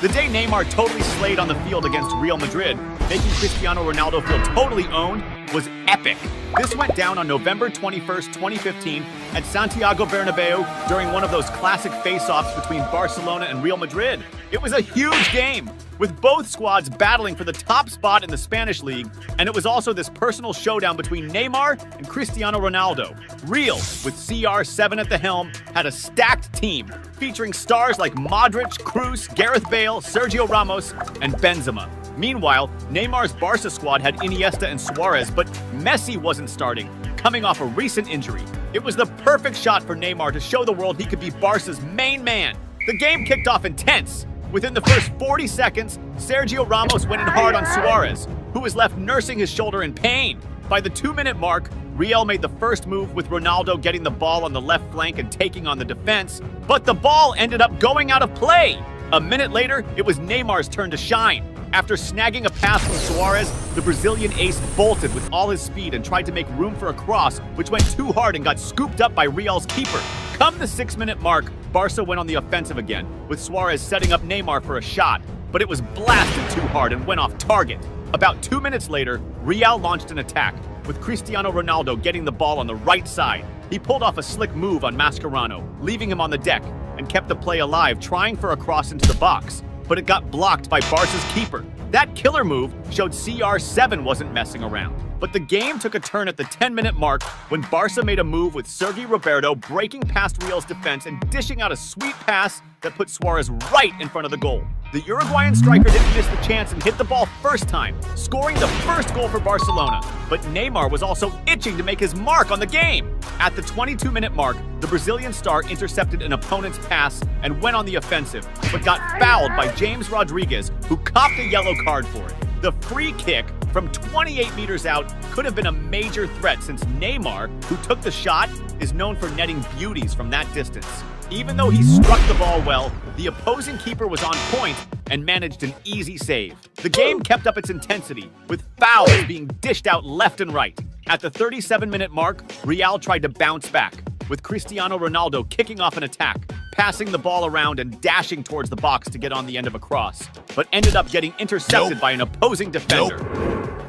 The day Neymar totally slayed on the field against Real Madrid, making Cristiano Ronaldo feel totally owned, was epic. This went down on November 21st, 2015 at Santiago Bernabeu during one of those classic face-offs between Barcelona and Real Madrid. It was a huge game, with both squads battling for the top spot in the Spanish league, and it was also this personal showdown between Neymar and Cristiano Ronaldo. Real, with CR7 at the helm, had a stacked team, featuring stars like Modric, Kroos, Gareth Bale, Sergio Ramos, and Benzema. Meanwhile, Neymar's Barca squad had Iniesta and Suarez, but Messi wasn't starting, coming off a recent injury. It was the perfect shot for Neymar to show the world he could be Barca's main man. The game kicked off intense. Within the first 40 seconds, Sergio Ramos went in hard on Suarez, who was left nursing his shoulder in pain. By the 2-minute mark, Real made the first move with Ronaldo getting the ball on the left flank and taking on the defense, but the ball ended up going out of play. A minute later, it was Neymar's turn to shine. After snagging a pass from Suarez, the Brazilian ace bolted with all his speed and tried to make room for a cross, which went too hard and got scooped up by Real's keeper. Come the 6-minute mark, Barca went on the offensive again, with Suarez setting up Neymar for a shot, but it was blasted too hard and went off target. About 2 minutes later, Real launched an attack, with Cristiano Ronaldo getting the ball on the right side. He pulled off a slick move on Mascherano, leaving him on the deck, and kept the play alive, trying for a cross into the box, but it got blocked by Barca's keeper. That killer move showed CR7 wasn't messing around. But the game took a turn at the 10-minute mark when Barca made a move with Sergi Roberto breaking past Real's defense and dishing out a sweet pass that put Suarez right in front of the goal. The Uruguayan striker didn't miss the chance and hit the ball first time, scoring the first goal for Barcelona. But Neymar was also itching to make his mark on the game. At the 22-minute mark, the Brazilian star intercepted an opponent's pass and went on the offensive, but got fouled by James Rodriguez, who copped a yellow card for it. The free kick from 28 meters out could have been a major threat since Neymar, who took the shot, is known for netting beauties from that distance. Even though he struck the ball well, the opposing keeper was on point and managed an easy save. The game kept up its intensity, with fouls being dished out left and right. At the 37-minute mark, Real tried to bounce back, with Cristiano Ronaldo kicking off an attack, passing the ball around and dashing towards the box to get on the end of a cross, but ended up getting intercepted by an opposing defender.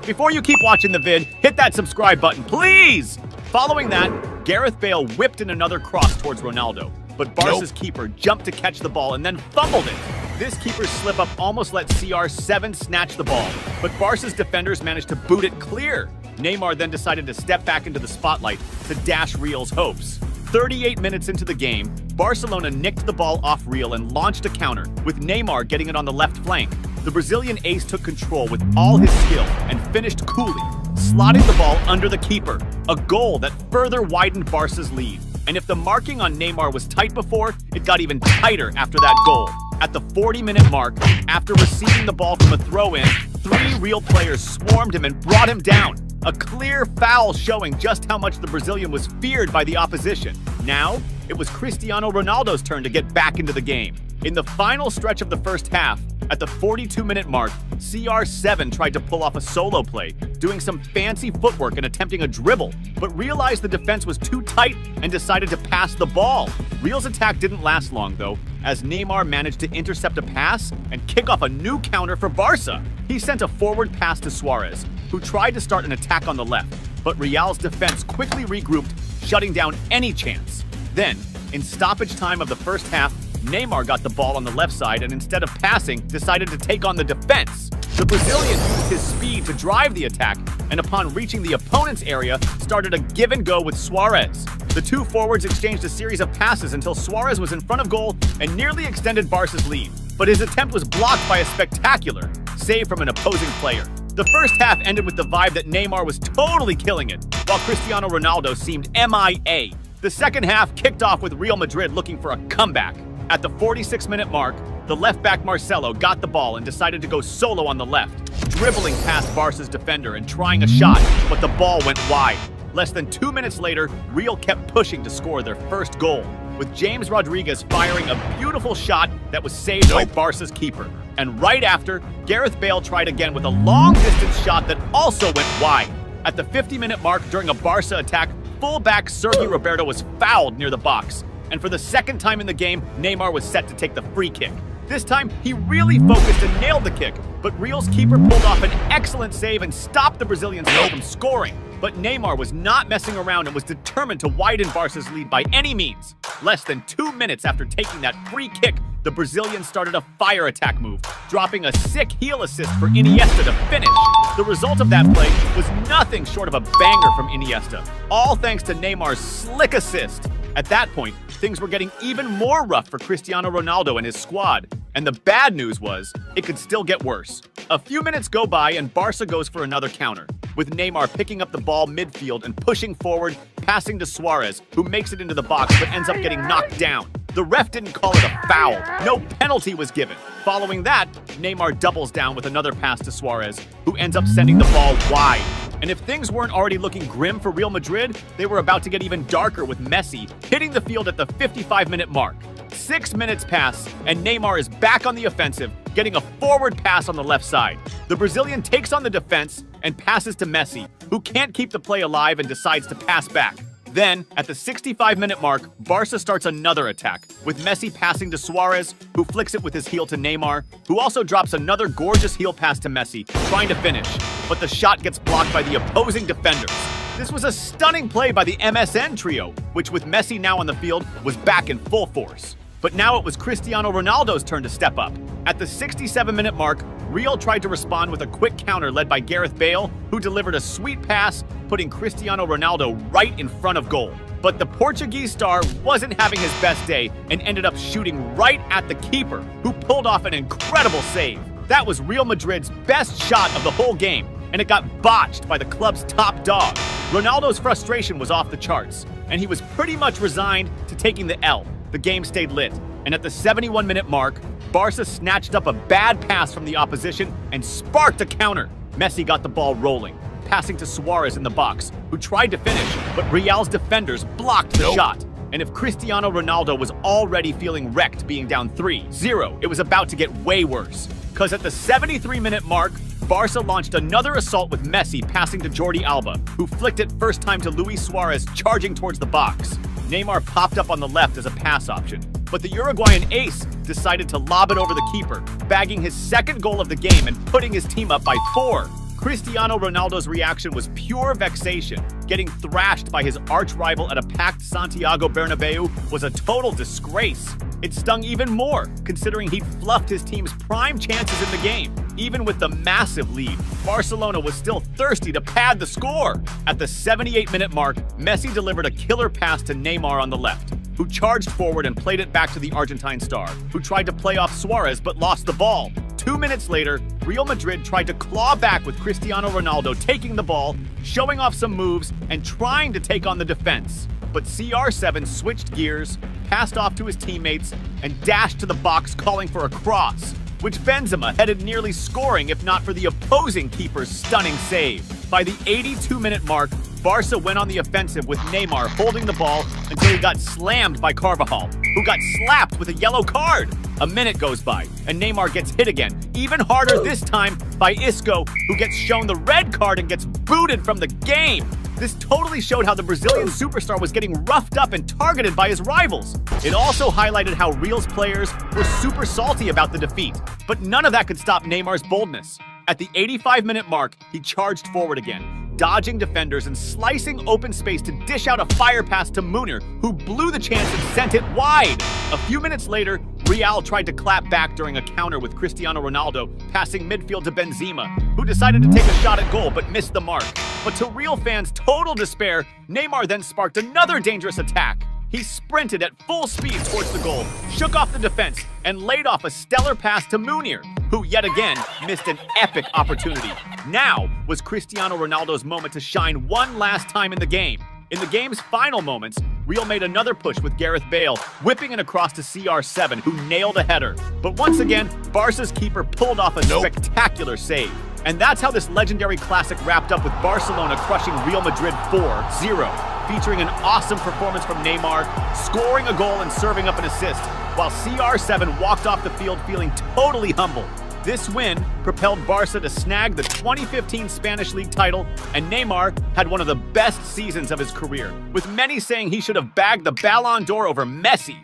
Before you keep watching the vid, hit that subscribe button, please! Following that, Gareth Bale whipped in another cross towards Ronaldo, but Barca's keeper jumped to catch the ball and then fumbled it. This keeper's slip-up almost let CR7 snatch the ball, but Barca's defenders managed to boot it clear. Neymar then decided to step back into the spotlight to dash Real's hopes. 38 minutes into the game, Barcelona nicked the ball off Real and launched a counter, with Neymar getting it on the left flank. The Brazilian ace took control with all his skill and finished coolly, slotting the ball under the keeper, a goal that further widened Barca's lead. And if the marking on Neymar was tight before, it got even tighter after that goal. At the 40-minute mark, after receiving the ball from a throw-in, 3 Real players swarmed him and brought him down. A clear foul showing just how much the Brazilian was feared by the opposition. Now, it was Cristiano Ronaldo's turn to get back into the game. In the final stretch of the first half, at the 42-minute mark, CR7 tried to pull off a solo play, doing some fancy footwork and attempting a dribble, but realized the defense was too tight and decided to pass the ball. Real's attack didn't last long, though, as Neymar managed to intercept a pass and kick off a new counter for Barca. He sent a forward pass to Suarez, who tried to start an attack on the left, but Real's defense quickly regrouped, shutting down any chance. Then, in stoppage time of the first half, Neymar got the ball on the left side and instead of passing, decided to take on the defense. The Brazilian used his speed to drive the attack, and upon reaching the opponent's area, started a give and go with Suarez. The two forwards exchanged a series of passes until Suarez was in front of goal and nearly extended Barca's lead, but his attempt was blocked by a spectacular save from an opposing player. The first half ended with the vibe that Neymar was totally killing it, while Cristiano Ronaldo seemed MIA. The second half kicked off with Real Madrid looking for a comeback. At the 46-minute mark, the left-back Marcelo got the ball and decided to go solo on the left, dribbling past Barca's defender and trying a shot, but the ball went wide. Less than 2 minutes later, Real kept pushing to score their first goal, with James Rodriguez firing a beautiful shot that was saved by Barca's keeper. And right after, Gareth Bale tried again with a long-distance shot that also went wide. At the 50-minute mark during a Barca attack, fullback Sergi Roberto was fouled near the box. And for the second time in the game, Neymar was set to take the free kick. This time, he really focused and nailed the kick, but Real's keeper pulled off an excellent save and stopped the Brazilians from scoring. But Neymar was not messing around and was determined to widen Barca's lead by any means. Less than 2 minutes after taking that free kick, the Brazilians started a fire attack move, dropping a sick heel assist for Iniesta to finish. The result of that play was nothing short of a banger from Iniesta, all thanks to Neymar's slick assist. At that point, things were getting even more rough for Cristiano Ronaldo and his squad. And the bad news was, it could still get worse. A few minutes go by and Barca goes for another counter, with Neymar picking up the ball midfield and pushing forward, passing to Suarez, who makes it into the box but ends up getting knocked down. The ref didn't call it a foul. No penalty was given. Following that, Neymar doubles down with another pass to Suarez, who ends up sending the ball wide. And if things weren't already looking grim for Real Madrid, they were about to get even darker with Messi hitting the field at the 55-minute mark. 6 minutes pass, and Neymar is back on the offensive, getting a forward pass on the left side. The Brazilian takes on the defense and passes to Messi, who can't keep the play alive and decides to pass back. Then, at the 65-minute mark, Barca starts another attack, with Messi passing to Suarez, who flicks it with his heel to Neymar, who also drops another gorgeous heel pass to Messi, trying to finish, but the shot gets blocked by the opposing defenders. This was a stunning play by the MSN trio, which with Messi now on the field, was back in full force. But now it was Cristiano Ronaldo's turn to step up. At the 67-minute mark, Real tried to respond with a quick counter led by Gareth Bale, who delivered a sweet pass, putting Cristiano Ronaldo right in front of goal. But the Portuguese star wasn't having his best day and ended up shooting right at the keeper, who pulled off an incredible save. That was Real Madrid's best shot of the whole game, and it got botched by the club's top dog. Ronaldo's frustration was off the charts, and he was pretty much resigned to taking the L. The game stayed lit, and at the 71-minute mark, Barca snatched up a bad pass from the opposition and sparked a counter. Messi got the ball rolling, passing to Suarez in the box, who tried to finish, but Real's defenders blocked the shot. And if Cristiano Ronaldo was already feeling wrecked being down 3-0, it was about to get way worse. Because at the 73-minute mark, Barca launched another assault with Messi passing to Jordi Alba, who flicked it first time to Luis Suarez charging towards the box. Neymar popped up on the left as a pass option, but the Uruguayan ace decided to lob it over the keeper, bagging his second goal of the game and putting his team up by 4. Cristiano Ronaldo's reaction was pure vexation. Getting thrashed by his arch-rival at a packed Santiago Bernabeu was a total disgrace. It stung even more, considering he'd fluffed his team's prime chances in the game. Even with the massive lead, Barcelona was still thirsty to pad the score. At the 78-minute mark, Messi delivered a killer pass to Neymar on the left, who charged forward and played it back to the Argentine star, who tried to play off Suarez but lost the ball. 2 minutes later, Real Madrid tried to claw back with Cristiano Ronaldo taking the ball, showing off some moves, and trying to take on the defense. But CR7 switched gears, passed off to his teammates, and dashed to the box calling for a cross, which Benzema headed nearly scoring if not for the opposing keeper's stunning save. By the 82-minute mark, Barca went on the offensive with Neymar holding the ball until he got slammed by Carvajal, who got slapped with a yellow card. A minute goes by, and Neymar gets hit again, even harder this time by Isco, who gets shown the red card and gets booted from the game. This totally showed how the Brazilian superstar was getting roughed up and targeted by his rivals. It also highlighted how Real's players were super salty about the defeat, but none of that could stop Neymar's boldness. At the 85-minute mark, he charged forward again, dodging defenders and slicing open space to dish out a fire pass to Munir, who blew the chance and sent it wide. A few minutes later, Real tried to clap back during a counter with Cristiano Ronaldo passing midfield to Benzema, who decided to take a shot at goal but missed the mark. But to Real fans' total despair, Neymar then sparked another dangerous attack. He sprinted at full speed towards the goal, shook off the defense, and laid off a stellar pass to Munir, who yet again missed an epic opportunity. Now was Cristiano Ronaldo's moment to shine one last time in the game. In the game's final moments, Real made another push with Gareth Bale, whipping it across to CR7, who nailed a header. But once again, Barca's keeper pulled off a spectacular save. And that's how this legendary classic wrapped up with Barcelona crushing Real Madrid 4-0, featuring an awesome performance from Neymar, scoring a goal and serving up an assist, while CR7 walked off the field feeling totally humble. This win propelled Barca to snag the 2015 Spanish League title, and Neymar had one of the best seasons of his career, with many saying he should have bagged the Ballon d'Or over Messi.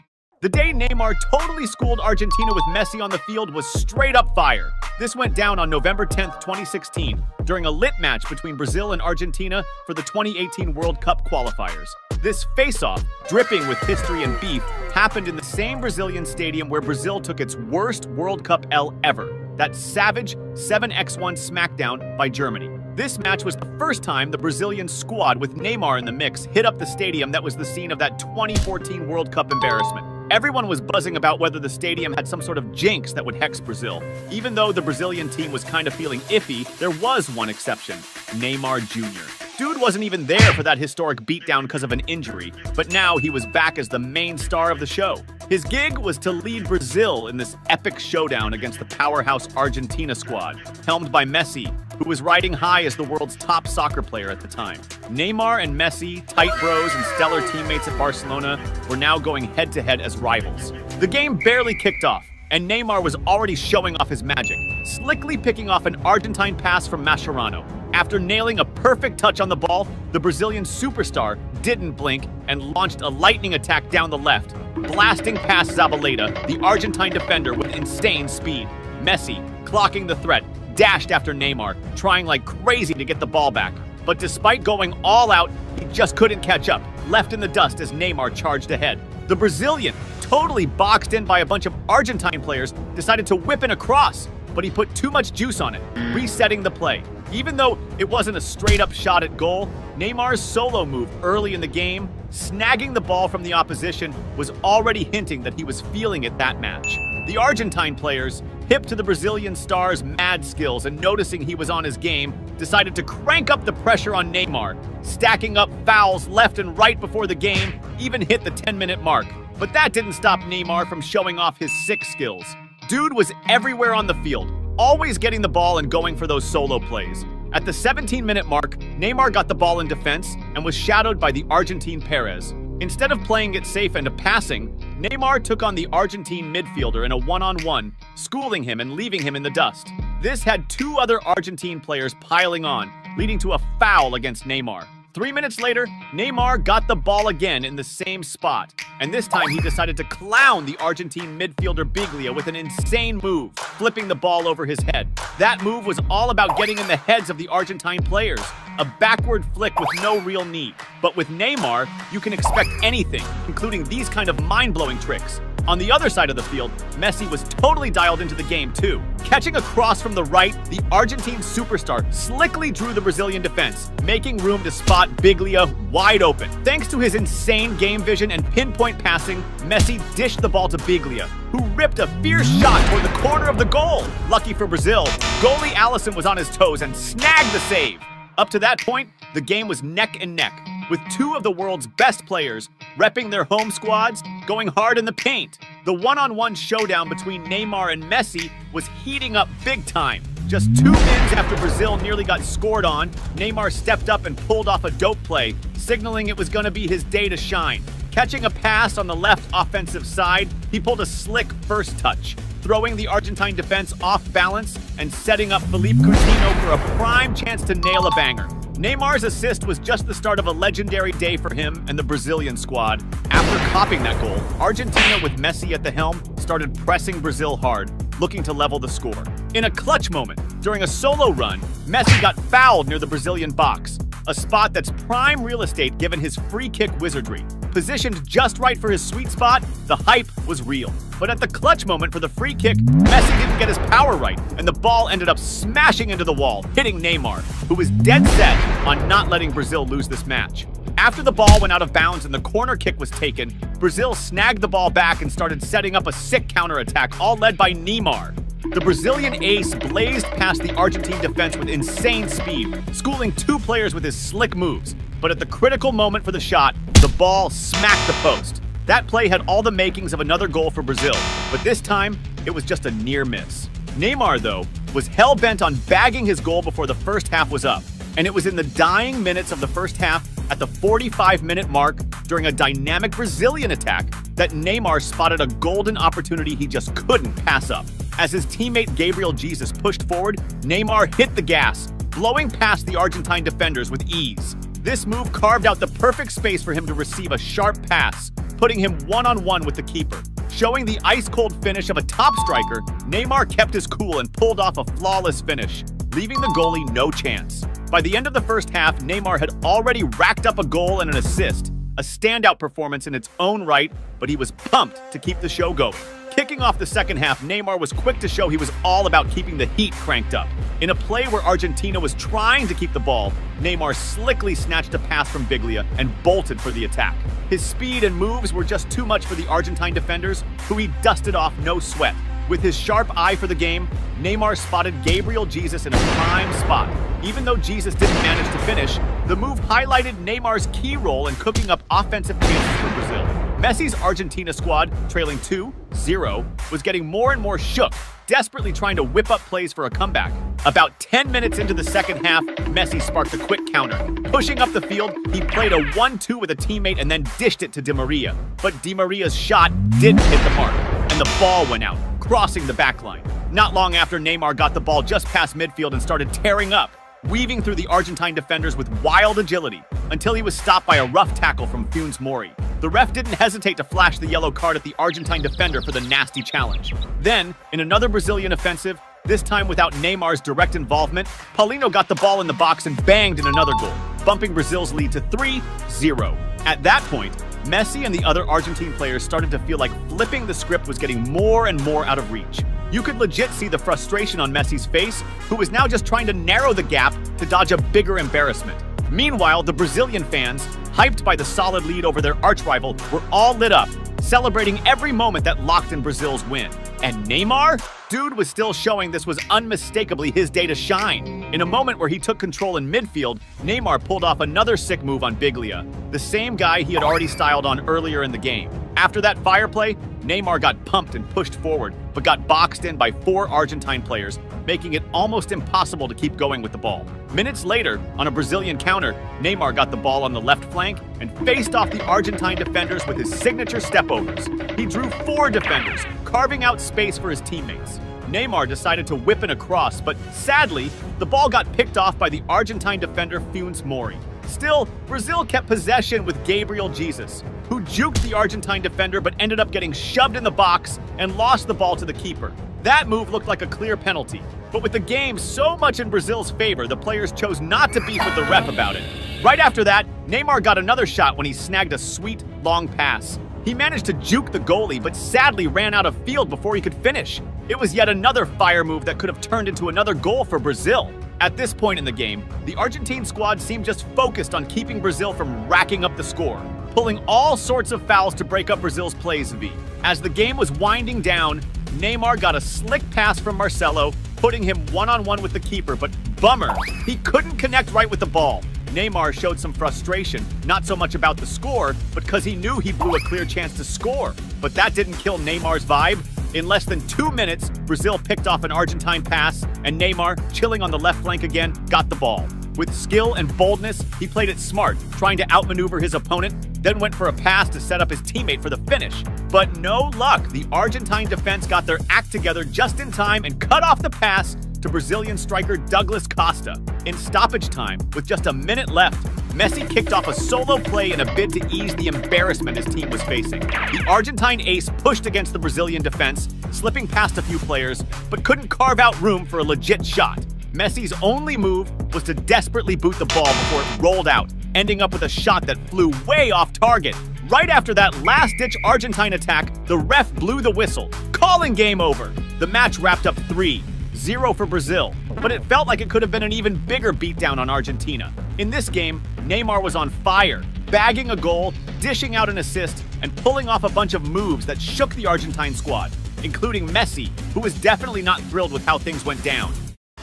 The day Neymar totally schooled Argentina with Messi on the field was straight up fire. This went down on November 10th, 2016, during a lit match between Brazil and Argentina for the 2018 World Cup qualifiers. This face-off, dripping with history and beef, happened in the same Brazilian stadium where Brazil took its worst World Cup L ever, that savage 7-1 smackdown by Germany. This match was the first time the Brazilian squad with Neymar in the mix hit up the stadium that was the scene of that 2014 World Cup embarrassment. Everyone was buzzing about whether the stadium had some sort of jinx that would hex Brazil. Even though the Brazilian team was kind of feeling iffy, there was one exception: Neymar Jr. Dude wasn't even there for that historic beatdown because of an injury, but now he was back as the main star of the show. His gig was to lead Brazil in this epic showdown against the powerhouse Argentina squad, helmed by Messi, who was riding high as the world's top soccer player at the time. Neymar and Messi, tight bros and stellar teammates at Barcelona, were now going head-to-head as rivals. The game barely kicked off, and Neymar was already showing off his magic, slickly picking off an Argentine pass from Mascherano. After nailing a perfect touch on the ball, the Brazilian superstar didn't blink and launched a lightning attack down the left, blasting past Zabaleta, the Argentine defender, with insane speed. Messi, clocking the threat, dashed after Neymar, trying like crazy to get the ball back. But despite going all out, he just couldn't catch up, left in the dust as Neymar charged ahead. The Brazilian, totally boxed in by a bunch of Argentine players, decided to whip in a cross, but he put too much juice on it, resetting the play. Even though it wasn't a straight-up shot at goal, Neymar's solo move early in the game, snagging the ball from the opposition, was already hinting that he was feeling it that match. The Argentine players, hip to the Brazilian star's mad skills and noticing he was on his game, decided to crank up the pressure on Neymar, stacking up fouls left and right before the game even hit the 10-minute mark. But that didn't stop Neymar from showing off his sick skills. Dude was everywhere on the field, always getting the ball and going for those solo plays. At the 17-minute mark, Neymar got the ball in defense and was shadowed by the Argentine Perez. Instead of playing it safe and passing, Neymar took on the Argentine midfielder in a one-on-one, schooling him and leaving him in the dust. This had two other Argentine players piling on, leading to a foul against Neymar. 3 minutes later, Neymar got the ball again in the same spot, and this time he decided to clown the Argentine midfielder Biglia with an insane move, flipping the ball over his head. That move was all about getting in the heads of the Argentine players, a backward flick with no real need. But with Neymar, you can expect anything, including these kind of mind-blowing tricks. On the other side of the field, Messi was totally dialed into the game too. Catching a cross from the right, the Argentine superstar slickly drew the Brazilian defense, making room to spot Biglia wide open. Thanks to his insane game vision and pinpoint passing, Messi dished the ball to Biglia, who ripped a fierce shot toward the corner of the goal. Lucky for Brazil, goalie Alisson was on his toes and snagged the save. Up to that point, the game was neck and neck, with two of the world's best players repping their home squads, going hard in the paint. The one-on-one showdown between Neymar and Messi was heating up big time. Just 2 minutes after Brazil nearly got scored on, Neymar stepped up and pulled off a dope play, signaling it was going to be his day to shine. Catching a pass on the left offensive side, he pulled a slick first touch, throwing the Argentine defense off balance and setting up Philippe Coutinho for a prime chance to nail a banger. Neymar's assist was just the start of a legendary day for him and the Brazilian squad. After copying that goal, Argentina with Messi at the helm started pressing Brazil hard, looking to level the score. In a clutch moment, during a solo run, Messi got fouled near the Brazilian box, a spot that's prime real estate given his free kick wizardry. Positioned just right for his sweet spot, the hype was real. But at the clutch moment for the free kick, Messi didn't get his power right, and the ball ended up smashing into the wall, hitting Neymar, who was dead set on not letting Brazil lose this match. After the ball went out of bounds and the corner kick was taken, Brazil snagged the ball back and started setting up a sick counterattack, all led by Neymar. The Brazilian ace blazed past the Argentine defense with insane speed, schooling two players with his slick moves. But at the critical moment for the shot, the ball smacked the post. That play had all the makings of another goal for Brazil, but this time, it was just a near miss. Neymar, though, was hell-bent on bagging his goal before the first half was up, and it was in the dying minutes of the first half, at the 45-minute mark, during a dynamic Brazilian attack, that Neymar spotted a golden opportunity he just couldn't pass up. As his teammate Gabriel Jesus pushed forward, Neymar hit the gas, blowing past the Argentine defenders with ease. This move carved out the perfect space for him to receive a sharp pass, putting him one-on-one with the keeper. Showing the ice-cold finish of a top striker, Neymar kept his cool and pulled off a flawless finish, leaving the goalie no chance. By the end of the first half, Neymar had already racked up a goal and an assist, a standout performance in its own right, but he was pumped to keep the show going. Kicking off the second half, Neymar was quick to show he was all about keeping the heat cranked up. In a play where Argentina was trying to keep the ball, Neymar slickly snatched a pass from Biglia and bolted for the attack. His speed and moves were just too much for the Argentine defenders, who he dusted off no sweat. With his sharp eye for the game, Neymar spotted Gabriel Jesus in a prime spot. Even though Jesus didn't manage to finish, the move highlighted Neymar's key role in cooking up offensive chances for Brazil. Messi's Argentina squad, trailing 2-0, was getting more and more shook, desperately trying to whip up plays for a comeback. About 10 minutes into the second half, Messi sparked a quick counter. Pushing up the field, he played a 1-2 with a teammate and then dished it to Di Maria. But Di Maria's shot didn't hit the mark, and the ball went out, crossing the backline. Not long after, Neymar got the ball just past midfield and started tearing up, weaving through the Argentine defenders with wild agility, until he was stopped by a rough tackle from Funes Mori. The ref didn't hesitate to flash the yellow card at the Argentine defender for the nasty challenge. Then, in another Brazilian offensive, this time without Neymar's direct involvement, Paulinho got the ball in the box and banged in another goal, bumping Brazil's lead to 3-0. At that point, Messi and the other Argentine players started to feel like flipping the script was getting more and more out of reach. You could legit see the frustration on Messi's face, who was now just trying to narrow the gap to dodge a bigger embarrassment. Meanwhile, the Brazilian fans, hyped by the solid lead over their archrival, were all lit up, celebrating every moment that locked in Brazil's win. And Neymar? Dude was still showing this was unmistakably his day to shine. In a moment where he took control in midfield, Neymar pulled off another sick move on Biglia, the same guy he had already styled on earlier in the game. After that fire play, Neymar got pumped and pushed forward, but got boxed in by 4 Argentine players, making it almost impossible to keep going with the ball. Minutes later, on a Brazilian counter, Neymar got the ball on the left flank and faced off the Argentine defenders with his signature step-overs. He drew 4 defenders, carving out space for his teammates. Neymar decided to whip in a cross, but sadly, the ball got picked off by the Argentine defender Funes Mori. Still, Brazil kept possession with Gabriel Jesus, who juked the Argentine defender but ended up getting shoved in the box and lost the ball to the keeper. That move looked like a clear penalty, but with the game so much in Brazil's favor, the players chose not to beef with the ref about it. Right after that, Neymar got another shot when he snagged a sweet, long pass. He managed to juke the goalie, but sadly ran out of field before he could finish. It was yet another fire move that could have turned into another goal for Brazil. At this point in the game, the Argentine squad seemed just focused on keeping Brazil from racking up the score, pulling all sorts of fouls to break up Brazil's plays V. As the game was winding down, Neymar got a slick pass from Marcelo, putting him one-on-one with the keeper, but bummer, he couldn't connect right with the ball. Neymar showed some frustration, not so much about the score, but because he knew he blew a clear chance to score. But that didn't kill Neymar's vibe. In less than 2 minutes, Brazil picked off an Argentine pass, and Neymar, chilling on the left flank again, got the ball. With skill and boldness, he played it smart, trying to outmaneuver his opponent, then went for a pass to set up his teammate for the finish. But no luck, the Argentine defense got their act together just in time and cut off the pass to Brazilian striker Douglas Costa. In stoppage time, with just a minute left, Messi kicked off a solo play in a bid to ease the embarrassment his team was facing. The Argentine ace pushed against the Brazilian defense, slipping past a few players, but couldn't carve out room for a legit shot. Messi's only move was to desperately boot the ball before it rolled out, ending up with a shot that flew way off target. Right after that last-ditch Argentine attack, the ref blew the whistle, calling game over. The match wrapped up 3-0 for Brazil, but it felt like it could have been an even bigger beatdown on Argentina. In this game, Neymar was on fire, bagging a goal, dishing out an assist, and pulling off a bunch of moves that shook the Argentine squad, including Messi, who was definitely not thrilled with how things went down.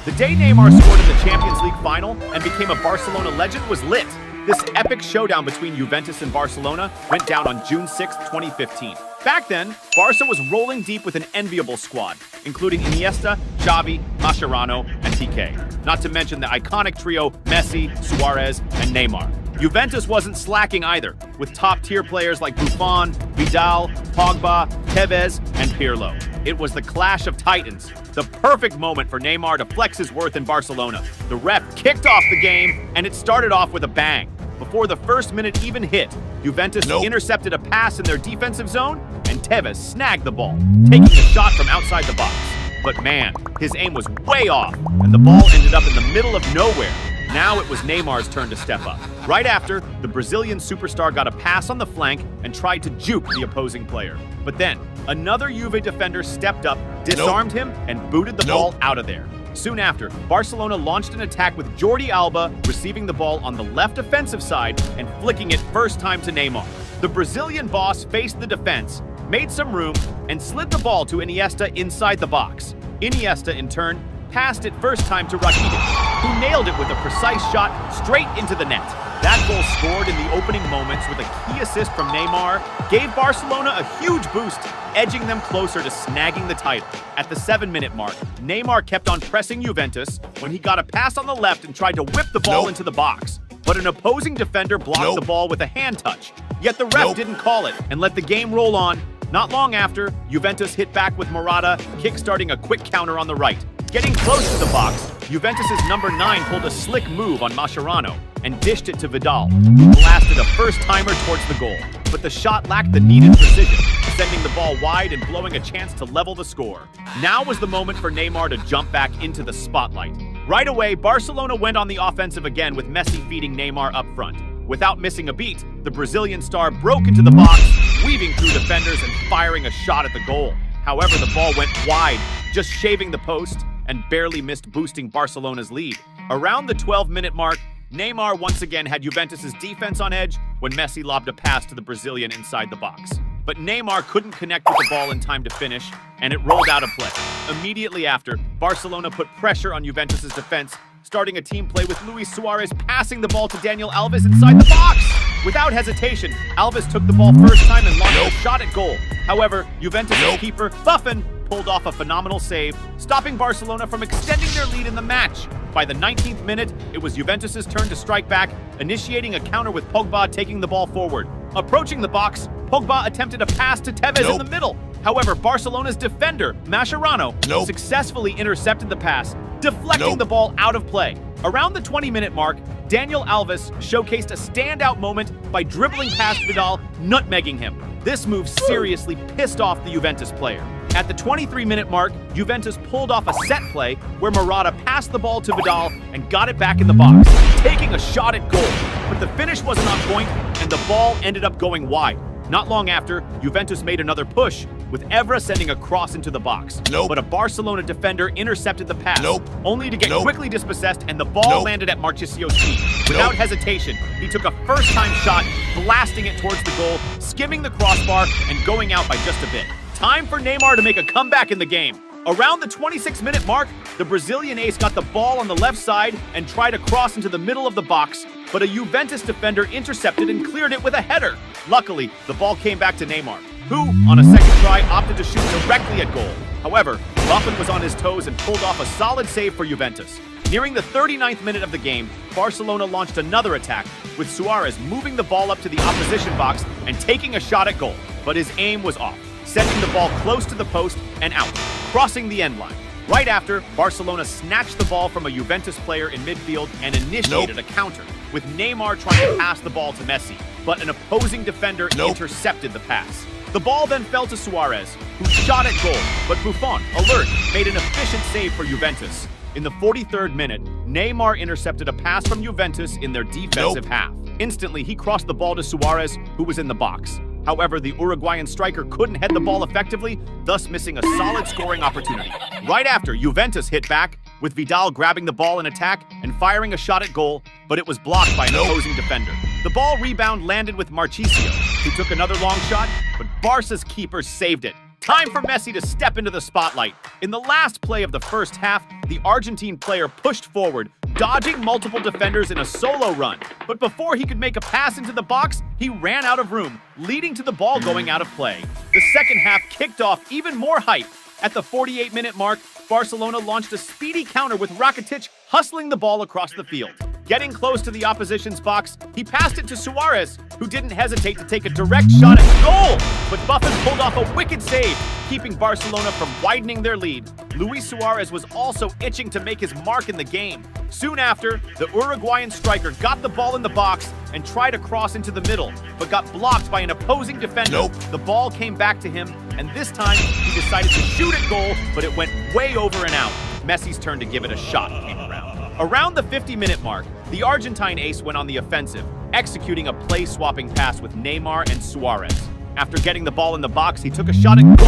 The day Neymar scored in the Champions League final and became a Barcelona legend was lit. This epic showdown between Juventus and Barcelona went down on June 6, 2015. Back then, Barca was rolling deep with an enviable squad, including Iniesta, Xavi, Mascherano, and TK. Not to mention the iconic trio Messi, Suarez, and Neymar. Juventus wasn't slacking either, with top-tier players like Buffon, Vidal, Pogba, Tevez, and Pirlo. It was the clash of titans, the perfect moment for Neymar to flex his worth in Barcelona. The ref kicked off the game, and it started off with a bang. Before the first minute even hit, Juventus intercepted a pass in their defensive zone, and Tevez snagged the ball, taking a shot from outside the box. But man, his aim was way off, and the ball ended up in the middle of nowhere. Now it was Neymar's turn to step up. Right after, the Brazilian superstar got a pass on the flank and tried to juke the opposing player. But then, another Juve defender stepped up, disarmed him, and booted the ball out of there. Soon after, Barcelona launched an attack with Jordi Alba receiving the ball on the left offensive side and flicking it first time to Neymar. The Brazilian boss faced the defense, made some room, and slid the ball to Iniesta inside the box. Iniesta, in turn, passed it first time to Rakitic, who nailed it with a precise shot straight into the net. That goal, scored in the opening moments with a key assist from Neymar, gave Barcelona a huge boost, edging them closer to snagging the title. At the 7-minute mark, Neymar kept on pressing Juventus when he got a pass on the left and tried to whip the ball into the box. But an opposing defender blocked the ball with a hand touch. Yet the ref didn't call it and let the game roll on. Not long after, Juventus hit back with Morata, kick-starting a quick counter on the right. Getting close to the box, Juventus' number 9 pulled a slick move on Mascherano and dished it to Vidal, who blasted a first-timer towards the goal. But the shot lacked the needed precision, sending the ball wide and blowing a chance to level the score. Now was the moment for Neymar to jump back into the spotlight. Right away, Barcelona went on the offensive again with Messi feeding Neymar up front. Without missing a beat, the Brazilian star broke into the box, weaving through defenders and firing a shot at the goal. However, the ball went wide, just shaving the post, and barely missed boosting Barcelona's lead. Around the 12-minute mark, Neymar once again had Juventus' defense on edge when Messi lobbed a pass to the Brazilian inside the box. But Neymar couldn't connect with the ball in time to finish, and it rolled out of play. Immediately after, Barcelona put pressure on Juventus' defense, starting a team play with Luis Suarez passing the ball to Daniel Alves inside the box. Without hesitation, Alves took the ball first time and launched a shot at goal. However, Juventus' keeper, Buffon, pulled off a phenomenal save, stopping Barcelona from extending their lead in the match. By the 19th minute, it was Juventus' turn to strike back, initiating a counter with Pogba taking the ball forward. Approaching the box, Pogba attempted a pass to Tevez in the middle. However, Barcelona's defender, Mascherano, successfully intercepted the pass, deflecting the ball out of play. Around the 20-minute mark, Daniel Alves showcased a standout moment by dribbling past Vidal, nutmegging him. This move seriously pissed off the Juventus player. At the 23-minute mark, Juventus pulled off a set play where Morata passed the ball to Vidal and got it back in the box, taking a shot at goal. But the finish wasn't on point, and the ball ended up going wide. Not long after, Juventus made another push, with Evra sending a cross into the box. But a Barcelona defender intercepted the pass, only to get quickly dispossessed, and the ball landed at Marchisio's feet. Without hesitation, he took a first-time shot, blasting it towards the goal, skimming the crossbar, and going out by just a bit. Time for Neymar to make a comeback in the game. Around the 26-minute mark, the Brazilian ace got the ball on the left side and tried to cross into the middle of the box, but a Juventus defender intercepted and cleared it with a header. Luckily, the ball came back to Neymar, who, on a second try, opted to shoot directly at goal. However, Buffon was on his toes and pulled off a solid save for Juventus. Nearing the 39th minute of the game, Barcelona launched another attack, with Suarez moving the ball up to the opposition box and taking a shot at goal, but his aim was off, sending the ball close to the post and out, crossing the end line. Right after, Barcelona snatched the ball from a Juventus player in midfield and initiated a counter, with Neymar trying to pass the ball to Messi, but an opposing defender intercepted the pass. The ball then fell to Suarez, who shot at goal, but Buffon, alert, made an efficient save for Juventus. In the 43rd minute, Neymar intercepted a pass from Juventus in their defensive half. Instantly, he crossed the ball to Suarez, who was in the box. However, the Uruguayan striker couldn't head the ball effectively, thus missing a solid scoring opportunity. Right after, Juventus hit back, with Vidal grabbing the ball in attack and firing a shot at goal, but it was blocked by an opposing defender. The ball rebound landed with Marchisio, who took another long shot, but Barca's keeper saved it. Time for Messi to step into the spotlight. In the last play of the first half, the Argentine player pushed forward, dodging multiple defenders in a solo run. But before he could make a pass into the box, he ran out of room, leading to the ball going out of play. The second half kicked off even more hype. At the 48-minute mark, Barcelona launched a speedy counter with Rakitic hustling the ball across the field. Getting close to the opposition's box, he passed it to Suarez, who didn't hesitate to take a direct shot at goal. But Buffon pulled off a wicked save, keeping Barcelona from widening their lead. Luis Suarez was also itching to make his mark in the game. Soon after, the Uruguayan striker got the ball in the box and tried to cross into the middle, but got blocked by an opposing defender. The ball came back to him, and this time he decided to shoot at goal, but it went way over and out. Messi's turn to give it a shot came around. Around the 50-minute mark, the Argentine ace went on the offensive, executing a play-swapping pass with Neymar and Suarez. After getting the ball in the box, he took a shot at goal.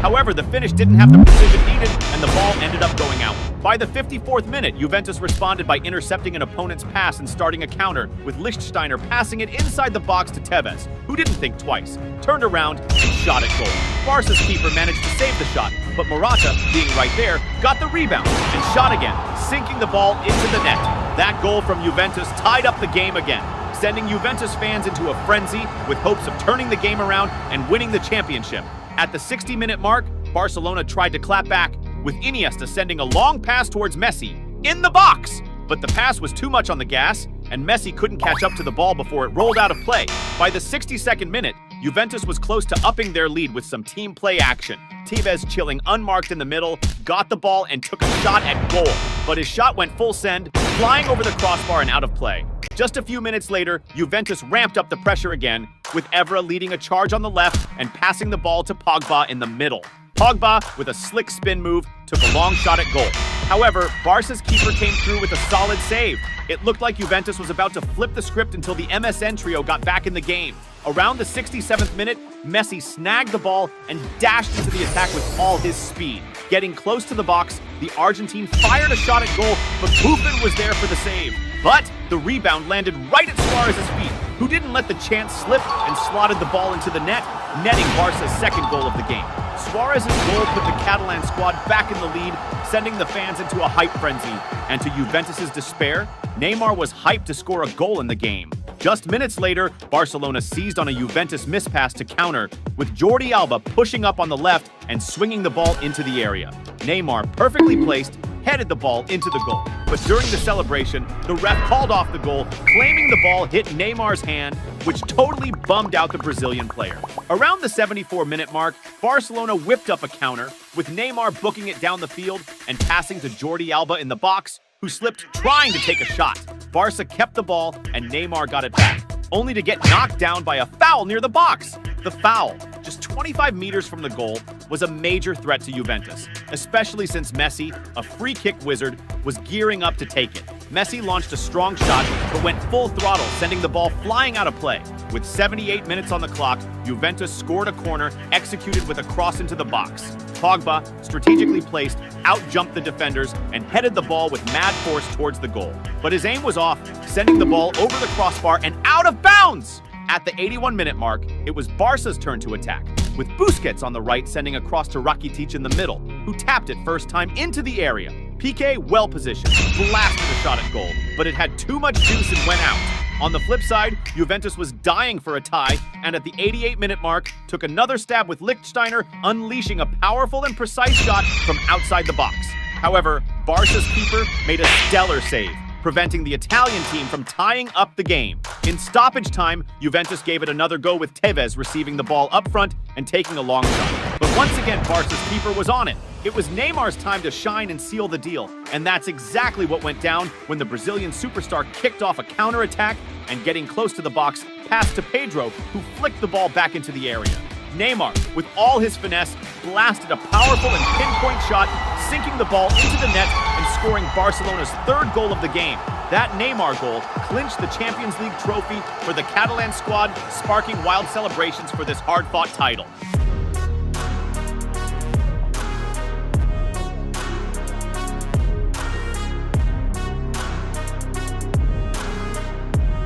However, the finish didn't have the precision needed, and the ball ended up going out. By the 54th minute, Juventus responded by intercepting an opponent's pass and starting a counter, with Lichtsteiner passing it inside the box to Tevez, who didn't think twice, turned around, and shot at goal. Barca's keeper managed to save the shot, but Morata, being right there, got the rebound and shot again, sinking the ball into the net. That goal from Juventus tied up the game again, sending Juventus fans into a frenzy with hopes of turning the game around and winning the championship. At the 60-minute mark, Barcelona tried to clap back, with Iniesta sending a long pass towards Messi in the box. But the pass was too much on the gas, and Messi couldn't catch up to the ball before it rolled out of play. By the 62nd minute, Juventus was close to upping their lead with some team play action. Tevez, chilling unmarked in the middle, got the ball and took a shot at goal. But his shot went full send, flying over the crossbar and out of play. Just a few minutes later, Juventus ramped up the pressure again, with Evra leading a charge on the left and passing the ball to Pogba in the middle. Pogba, with a slick spin move, took a long shot at goal. However, Barca's keeper came through with a solid save. It looked like Juventus was about to flip the script until the MSN trio got back in the game. Around the 67th minute, Messi snagged the ball and dashed into the attack with all his speed. Getting close to the box, the Argentine fired a shot at goal, but Buffon was there for the save. But the rebound landed right at Suarez's feet, who didn't let the chance slip and slotted the ball into the net, netting Barca's second goal of the game. Suarez's goal put the Catalan squad back in the lead, sending the fans into a hype frenzy. And to Juventus's despair, Neymar was hyped to score a goal in the game. Just minutes later, Barcelona seized on a Juventus mispass to counter, with Jordi Alba pushing up on the left and swinging the ball into the area. Neymar, perfectly placed, headed the ball into the goal. But during the celebration, the ref called off the goal, claiming the ball hit Neymar's hand, which totally bummed out the Brazilian player. Around the 74-minute mark, Barcelona whipped up a counter, with Neymar booking it down the field and passing to Jordi Alba in the box, who slipped trying to take a shot. Barca kept the ball and Neymar got it back, only to get knocked down by a foul near the box. The foul, just 25 meters from the goal, was a major threat to Juventus, especially since Messi, a free kick wizard, was gearing up to take it. Messi launched a strong shot, but went full throttle, sending the ball flying out of play. With 78 minutes on the clock, Juventus scored a corner, executed with a cross into the box. Pogba, strategically placed, out-jumped the defenders and headed the ball with mad force towards the goal. But his aim was off, sending the ball over the crossbar and out of bounds! At the 81-minute mark, it was Barca's turn to attack, with Busquets on the right sending a cross to Rakitic in the middle, who tapped it first time into the area. Piqué, well-positioned, blasted a shot at goal, but it had too much juice and went out. On the flip side, Juventus was dying for a tie, and at the 88-minute mark, took another stab with Lichtsteiner, unleashing a powerful and precise shot from outside the box. However, Barca's keeper made a stellar save, preventing the Italian team from tying up the game. In stoppage time, Juventus gave it another go with Tevez receiving the ball up front and taking a long shot. But once again, Barca's keeper was on it. It was Neymar's time to shine and seal the deal, and that's exactly what went down when the Brazilian superstar kicked off a counterattack and, getting close to the box, passed to Pedro, who flicked the ball back into the area. Neymar, with all his finesse, blasted a powerful and pinpoint shot, sinking the ball into the net and scoring Barcelona's third goal of the game. That Neymar goal clinched the Champions League trophy for the Catalan squad, sparking wild celebrations for this hard-fought title.